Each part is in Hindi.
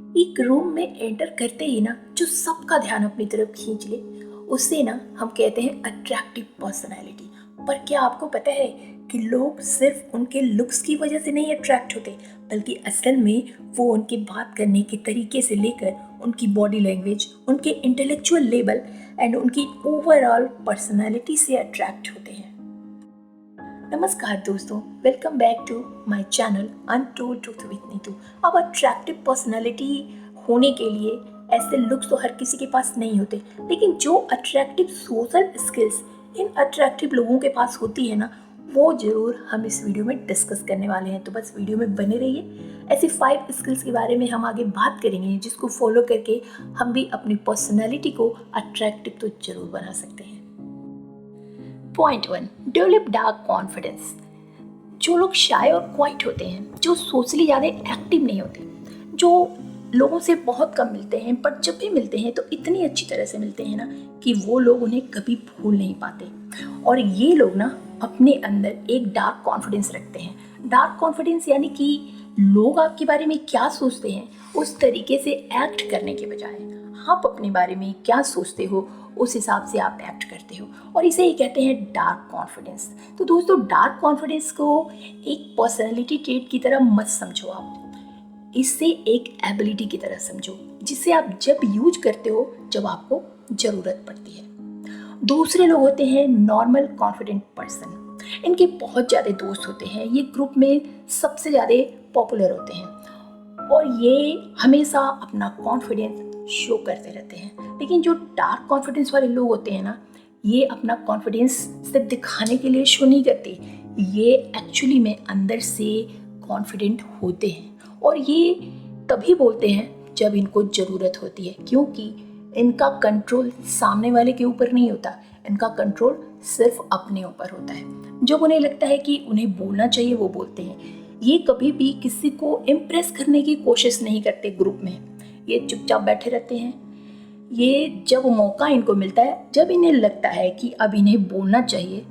एक रूम में एंटर करते ही ना जो सबका ध्यान अपनी तरफ खींच ले उसे ना हम कहते हैं अट्रैक्टिव पर्सनैलिटी। पर क्या आपको पता है कि लोग सिर्फ उनके लुक्स की वजह से नहीं अट्रैक्ट होते, बल्कि असल में वो उनके बात करने के तरीके से लेकर उनकी बॉडी लैंग्वेज, उनके इंटेलेक्चुअल लेवल एंड उनकी ओवरऑल पर्सनैलिटी से अट्रैक्ट होते हैं। नमस्कार दोस्तों, welcome back to my channel untold truth with Neetu. अब अट्रैक्टिव पर्सनालिटी होने के लिए ऐसे लुक्स तो हर किसी के पास नहीं होते, लेकिन जो attractive social skills in attractive लोगों के पास होती है ना, वो ज़रूर हम इस वीडियो में डिस्कस करने वाले हैं। तो बस वीडियो में बने रहिए। ऐसी 5 स्किल्स के बारे में हम आगे बात करेंगे जिसको फॉलो करके हम भी अपनी पर्सनैलिटी को अट्रैक्टिव तो ज़रूर बना सकते हैं। Point 1, develop dark confidence. जो लोग शाय और क्वाइट होते हैं, जो सोशली ज़्यादा एक्टिव नहीं होते, जो लोगों से बहुत कम मिलते हैं, पर जब भी मिलते हैं तो इतनी अच्छी तरह से मिलते हैं ना कि वो लोग उन्हें कभी भूल नहीं पाते। और ये लोग ना अपने अंदर एक डार्क कॉन्फिडेंस रखते हैं। डार्क कॉन्फिडेंस यानी कि लोग आपके बारे में क्या सोचते हैं उस तरीके से एक्ट करने के बजाय आप अपने बारे में क्या सोचते हो उस हिसाब से आप एक्ट करते हो, और इसे ही कहते हैं डार्क कॉन्फिडेंस। तो दोस्तों, डार्क कॉन्फिडेंस को एक पर्सनालिटी ट्रेट की तरह मत समझो, आप इससे एक एबिलिटी की तरह समझो, जिसे आप जब यूज करते हो जब आपको ज़रूरत पड़ती है। दूसरे लोग होते हैं नॉर्मल कॉन्फिडेंट पर्सन। इनके बहुत ज़्यादा दोस्त होते हैं, ये ग्रुप में सबसे ज़्यादा पॉपुलर होते हैं और ये हमेशा अपना कॉन्फिडेंस शो करते रहते हैं। लेकिन जो डार्क कॉन्फिडेंस वाले लोग होते हैं ना, ये अपना कॉन्फिडेंस सिर्फ दिखाने के लिए शो नहीं करते, ये एक्चुअली में अंदर से कॉन्फिडेंट होते हैं और ये तभी बोलते हैं जब इनको ज़रूरत होती है, क्योंकि इनका कंट्रोल सामने वाले के ऊपर नहीं होता, इनका कंट्रोल सिर्फ अपने ऊपर होता है। जब उन्हें लगता है कि उन्हें बोलना चाहिए वो बोलते हैं। ये कभी भी किसी को इम्प्रेस करने की कोशिश नहीं करते ग्रुप में, ये चुपचाप बैठे रहते हैं। ये जब मौका इनको मिलता है, जब इन्हें लगता है कि अब इन्हें बोलना चाहिए,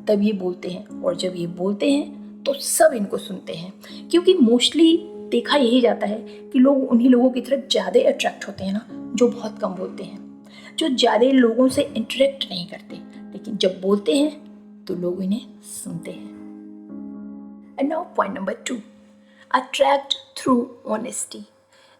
तब ये बोलते हैं, और जब ये बोलते हैं तो सब इनको सुनते हैं। क्योंकि मोस्टली देखा यही जाता है कि लोग उन्हीं लोगों की तरफ ज़्यादा अट्रैक्ट होते हैं ना जो बहुत कम बोलते हैं, जो ज़्यादा लोगों से इंटरेक्ट नहीं करते, लेकिन जब बोलते हैं तो लोग इन्हें सुनते हैं। And now point number 2, attract through honesty.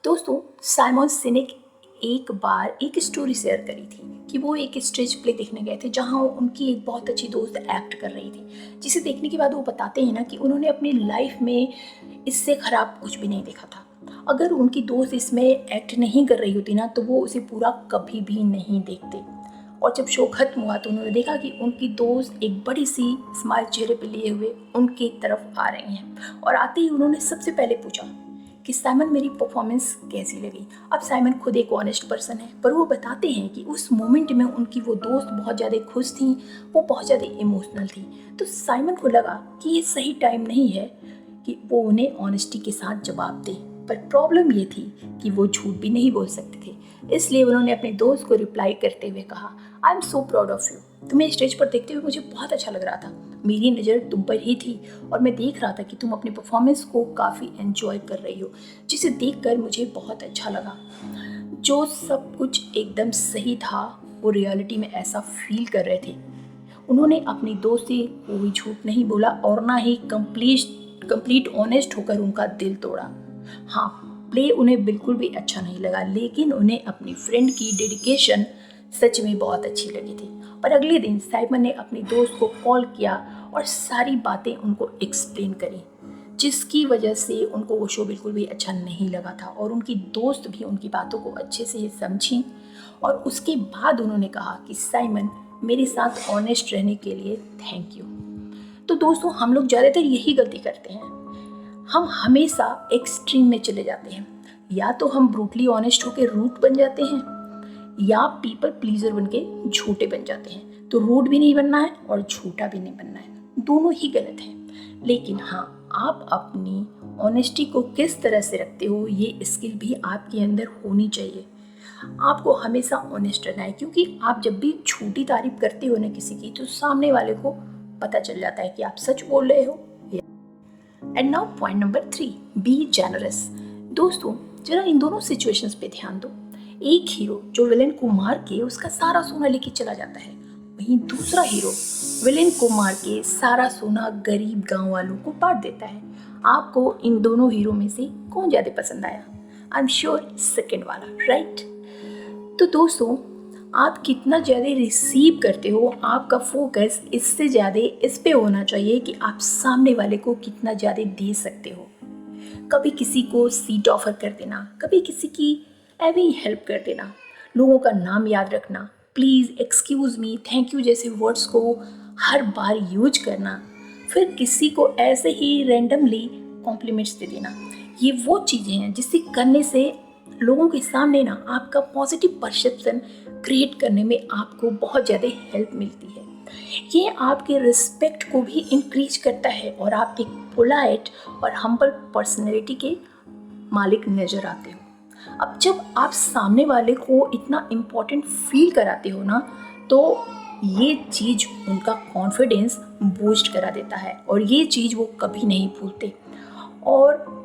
दोस्तों, साइमन सिनेक एक बार एक स्टोरी शेयर करी थी कि वो एक स्टेज प्ले देखने गए थे जहाँ उनकी एक बहुत अच्छी दोस्त एक्ट कर रही थी, जिसे देखने के बाद वो बताते हैं ना कि उन्होंने अपनी लाइफ में इससे ख़राब कुछ भी नहीं देखा था। अगर उनकी दोस्त इसमें एक्ट नहीं कर रही होती ना तो वो उसे पूरा कभी भी नहीं देखते। और जब शो खत्म हुआ तो उन्होंने देखा कि उनकी दोस्त एक बड़ी सी स्माइल चेहरे पे लिए हुए उनकी तरफ आ रही हैं, और आते ही उन्होंने सबसे पहले पूछा कि साइमन, मेरी परफॉर्मेंस कैसी लगी। अब साइमन खुद एक ऑनेस्ट पर्सन है, पर वो बताते हैं कि उस मोमेंट में उनकी वो दोस्त बहुत ज़्यादा खुश थी, वो बहुत ज़्यादा इमोशनल थी। तो साइमन को लगा कि ये सही टाइम नहीं है कि वो उन्हें ऑनेस्टी के साथ जवाब दे, पर प्रॉब्लम ये थी कि वो झूठ भी नहीं बोल सकते थे। इसलिए उन्होंने अपने दोस्त को रिप्लाई करते हुए कहा, I am so proud of you. तुम्हें स्टेज पर देखते हुए मुझे बहुत अच्छा लग रहा था, मेरी नज़र तुम पर ही थी और मैं देख रहा था कि तुम अपनी परफॉर्मेंस को काफ़ी एंजॉय कर रही हो, जिसे देखकर मुझे बहुत अच्छा लगा। जो सब कुछ एकदम सही था, वो रियलिटी में ऐसा फील कर रहे थे। उन्होंने अपनी दोस्त से कोई झूठ नहीं बोला और ना ही कंप्लीट ऑनेस्ट होकर उनका दिल तोड़ा। हाँ, प्ले उन्हें बिल्कुल भी अच्छा नहीं लगा, लेकिन उन्हें अपनी फ्रेंड की डेडिकेशन सच में बहुत अच्छी लगी थी। पर अगले दिन साइमन ने अपनी दोस्त को कॉल किया और सारी बातें उनको एक्सप्लेन करी, जिसकी वजह से उनको वो शो बिल्कुल भी अच्छा नहीं लगा था, और उनकी दोस्त भी उनकी बातों को अच्छे से समझी। और उसके बाद उन्होंने कहा कि साइमन, मेरे साथ ऑनेस्ट रहने के लिए थैंक यू। तो दोस्तों, हम लोग ज़्यादातर यही गलती करते हैं, हम हमेशा एक्सट्रीम में चले जाते हैं। या तो हम ब्रूटली ऑनेस्ट होकर रूट बन जाते हैं, या पीपल प्लीजर बन के झूठे बन जाते हैं। तो रूट भी नहीं बनना है और झूठा भी नहीं बनना है, दोनों ही गलत है। लेकिन हाँ, आप अपनी ऑनेस्टी को किस तरह से रखते हो, ये स्किल भी आपके अंदर होनी चाहिए। आपको हमेशा ऑनेस्ट रहना है, क्योंकि आप जब भी झूठी तारीफ करते हो ना किसी की, तो सामने वाले को पता चल जाता है कि आप सच बोल रहे हो। And now point number 3, be generous. दोस्तों, जरा इन दोनों सिचुएशंस पे ध्यान दो। एक हीरो जो विलेन को मार के उसका सारा सोना लेके चला जाता है, वहीं दूसरा हीरो विलेन को मार के सारा सोना गरीब गांव वालों को बांट देता है। आपको इन दोनों हीरो में से कौन ज़्यादा पसंद आया? आई एम श्योर सेकेंड वाला, राइट? तो दोस्तों, आप कितना ज़्यादा रिसीव करते हो, आपका फोकस इससे ज़्यादा इस पे होना चाहिए कि आप सामने वाले को कितना ज़्यादा दे सकते हो। कभी किसी को सीट ऑफर कर देना, कभी किसी की ऐसे ही हेल्प कर देना, लोगों का नाम याद रखना, please, excuse me, thank you जैसे वर्ड्स को हर बार यूज करना, फिर किसी को ऐसे ही रैंडमली कॉम्प्लीमेंट्स दे देना, ये वो चीज़ें हैं जिससे करने से लोगों के सामने ना आपका पॉजिटिव परसेप्शन क्रिएट करने में आपको बहुत ज़्यादा हेल्प मिलती है। ये आपके रिस्पेक्ट को भी इंक्रीज करता है और आप एक पोलाइट और हम्बल पर्सनैलिटी के मालिक नज़र आते हो। अब जब आप सामने वाले को इतना इम्पोर्टेंट फील कराते हो ना, तो ये चीज़ उनका कॉन्फिडेंस बूस्ट करा देता है और ये चीज़ वो कभी नहीं भूलते और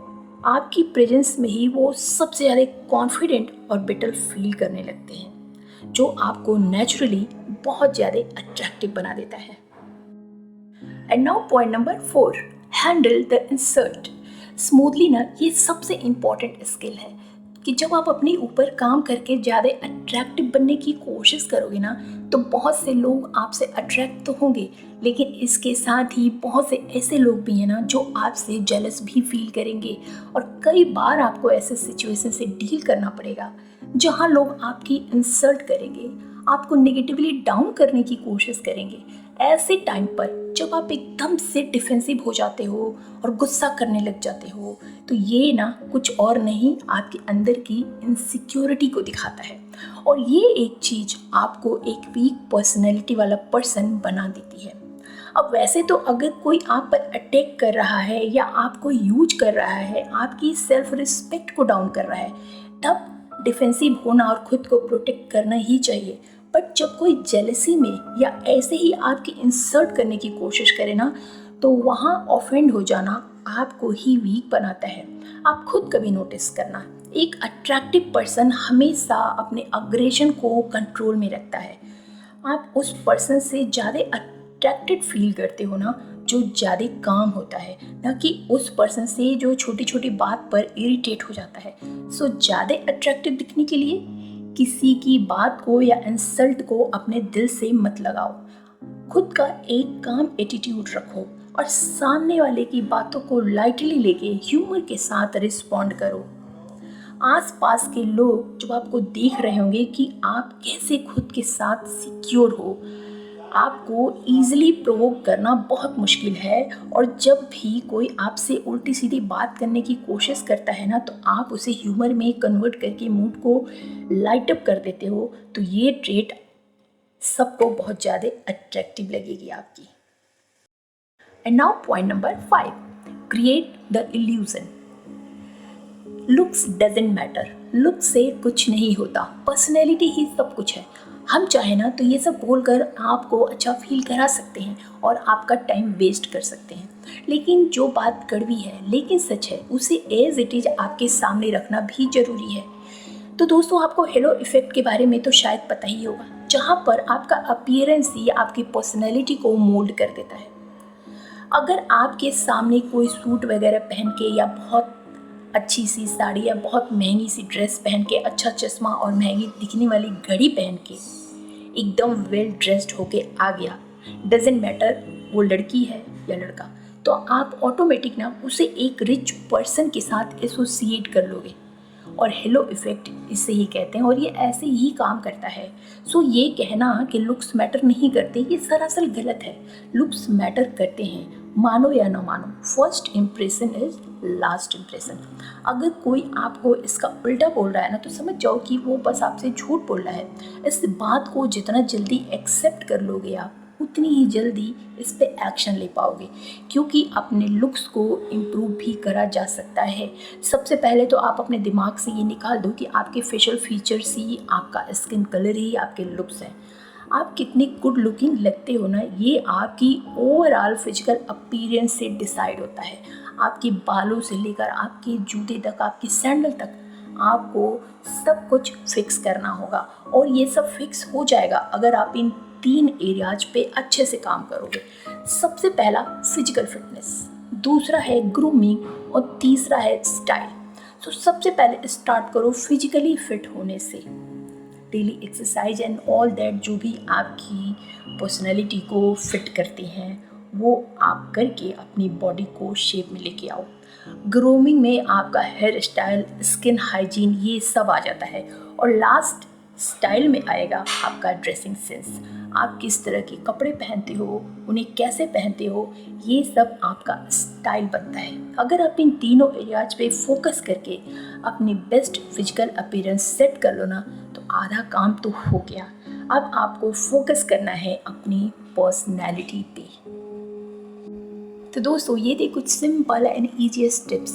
आपकी प्रेजेंस में ही वो सबसे ज़्यादा कॉन्फिडेंट और बेटर फील करने लगते हैं, जो आपको नेचुरली बहुत ज़्यादा अट्रैक्टिव बना देता है। And now point number 4, handle the insult smoothly ना। ये सबसे इम्पॉर्टेंट स्किल है कि जब आप अपने ऊपर काम करके ज़्यादा अट्रैक्टिव बनने की कोशिश करोगे ना, तो बहुत से लोग आपसे अट्रैक्ट तो होंगे, लेकिन इसके साथ ही बहुत से ऐसे लोग भी हैं ना जो आपसे जेलस भी फील करेंगे और कई बार आपको ऐसे सिचुएशन से डील करना पड़ेगा जहां लोग आपकी इंसल्ट करेंगे, आपको नेगेटिवली डाउन करने की कोशिश करेंगे। ऐसे टाइम पर जब आप एकदम से डिफेंसिव हो जाते हो और गुस्सा करने लग जाते हो, तो ये ना कुछ और नहीं, आपके अंदर की इनसिक्योरिटी को दिखाता है और ये एक चीज़ आपको एक वीक पर्सनैलिटी वाला पर्सन बना देती है। अब वैसे तो अगर कोई आप पर अटैक कर रहा है या आपको यूज कर रहा है, आपकी सेल्फ रिस्पेक्ट को डाउन कर रहा है, तब डिफेंसिव होना और खुद को प्रोटेक्ट करना ही चाहिए। बट जब कोई जेलसी में या ऐसे ही आपकी इंसल्ट करने की कोशिश करे ना, तो वहाँ ऑफेंड हो जाना आपको ही वीक बनाता है। आप खुद कभी नोटिस करना, एक अट्रैक्टिव पर्सन हमेशा अपने अग्रेशन को कंट्रोल में रखता है। आप उस पर्सन से ज़्यादा अट्रैक्टेड फील करते हो ना जो ज़्यादा काम होता है, ना कि उस पर्सन से जो छोटी छोटी बात पर इरिटेट हो जाता है। सो ज़्यादा अट्रैक्टिव दिखने के लिए किसी की बात को या इंसल्ट को अपने दिल से मत लगाओ। खुद का एक काम एटीट्यूड रखो और सामने वाले की बातों को लाइटली लेके ह्यूमर के साथ रिस्पॉन्ड करो। आसपास के लोग जब आपको देख रहे होंगे कि आप कैसे खुद के साथ सिक्योर हो, आपको ईजिली प्रोवोक करना बहुत मुश्किल है और जब भी कोई आपसे उल्टी सीधी बात करने की कोशिश करता है ना, तो आप उसे ह्यूमर में कन्वर्ट करके मूड को लाइट अप कर देते हो। तो ये ट्रेट सबको बहुत ज़्यादा अट्रैक्टिव लगेगी आपकी। And now point number 5, create the illusion. Looks doesn't matter, look से कुछ नहीं होता, पर्सनैलिटी ही सब कुछ है। हम चाहे ना तो ये सब बोलकर आपको अच्छा फील करा सकते हैं और आपका टाइम वेस्ट कर सकते हैं, लेकिन जो बात कड़वी है लेकिन सच है, उसे एज इट इज़ आपके सामने रखना भी ज़रूरी है। तो दोस्तों, आपको हेलो इफ़ेक्ट के बारे में तो शायद पता ही होगा, जहाँ पर आपका अपीयरेंस ही आपकी पर्सनैलिटी को मोल्ड कर देता है। अगर आपके सामने कोई सूट वगैरह पहन के या बहुत अच्छी सी साड़ी या बहुत महंगी सी ड्रेस पहन के, अच्छा चश्मा और महंगी दिखने वाली घड़ी पहन के एकदम वेल ड्रेस्ड होके आ गया, डजेंट मैटर वो लड़की है या लड़का, तो आप ऑटोमेटिक ना उसे एक रिच पर्सन के साथ एसोसिएट कर लोगे और हेलो इफ़ेक्ट इसे ही कहते हैं और ये ऐसे ही काम करता है। सो ये कहना कि लुक्स मैटर नहीं करते, ये सरासर गलत है। लुक्स मैटर करते हैं, मानो या ना मानो, first impression is last impression. अगर कोई आपको इसका उल्टा बोल रहा है ना, तो समझ जाओ कि वो बस आपसे झूठ बोल रहा है। इस बात को जितना जल्दी एक्सेप्ट कर लोगे आप, उतनी ही जल्दी इस पे एक्शन ले पाओगे, क्योंकि अपने लुक्स को इम्प्रूव भी करा जा सकता है। सबसे पहले तो आप अपने दिमाग से ये निकाल दो कि आपके फेशियल फीचर्स ही, आपका स्किन कलर ही आपके लुक्स हैं। आप कितनी गुड लुकिंग लगते हो ना, ये आपकी ओवरऑल फिजिकल अपीयरेंस से डिसाइड होता है। आपके बालों से लेकर आपके जूते तक, आपके सैंडल तक, आपको सब कुछ फिक्स करना होगा और ये सब फिक्स हो जाएगा अगर आप इन 3 एरियाज पे अच्छे से काम करोगे। सबसे पहला फिजिकल फिटनेस, दूसरा है ग्रूमिंग और तीसरा है स्टाइल। तो सबसे पहले स्टार्ट करो फिजिकली फिट होने से। Daily exercise and all that जो भी आपकी पर्सनैलिटी को फिट करते हैं वो आप करके अपनी बॉडी को शेप में लेके आओ। ग्रूमिंग में आपका हेयर स्टाइल, स्किन हाइजीन ये सब आ जाता है। और लास्ट स्टाइल में आएगा आपका ड्रेसिंग सेंस। आप किस तरह के कपड़े पहनते हो, उन्हें कैसे पहनते हो, ये सब आपका स्टाइल बनता है। अगर आप इन तीनों एरियाज पे फोकस करके अपनी बेस्ट फिजिकल अपीयरेंस सेट कर लो ना तो आधा काम तो हो गया। अब आपको फोकस करना है अपनी पर्सनैलिटी पे। तो दोस्तों ये थे कुछ सिंपल एंड ईजीएस्ट टिप्स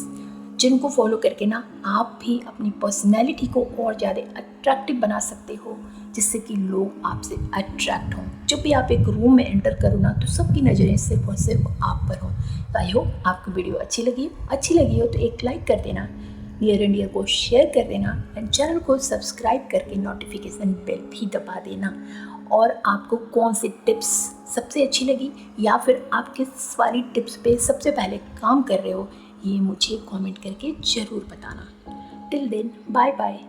जिनको फॉलो करके ना आप भी अपनी पर्सनैलिटी को और ज़्यादा अट्रैक्टिव बना सकते हो, जिससे कि लोग आपसे अट्रैक्ट हों। जब भी आप एक रूम में एंटर करो ना तो सबकी नज़रें सिर्फ और सिर्फ आप पर हों। तो आई होप आपको वीडियो अच्छी लगी हो तो एक लाइक कर देना, नियर एंड डियर को शेयर कर देना एंड चैनल को सब्सक्राइब करके नोटिफिकेशन बेल भी दबा देना। और आपको कौन सी टिप्स सबसे अच्छी लगी या फिर आप किस वाली टिप्स पे सबसे पहले काम कर रहे हो, ये मुझे कमेंट करके ज़रूर बताना। Till then bye bye.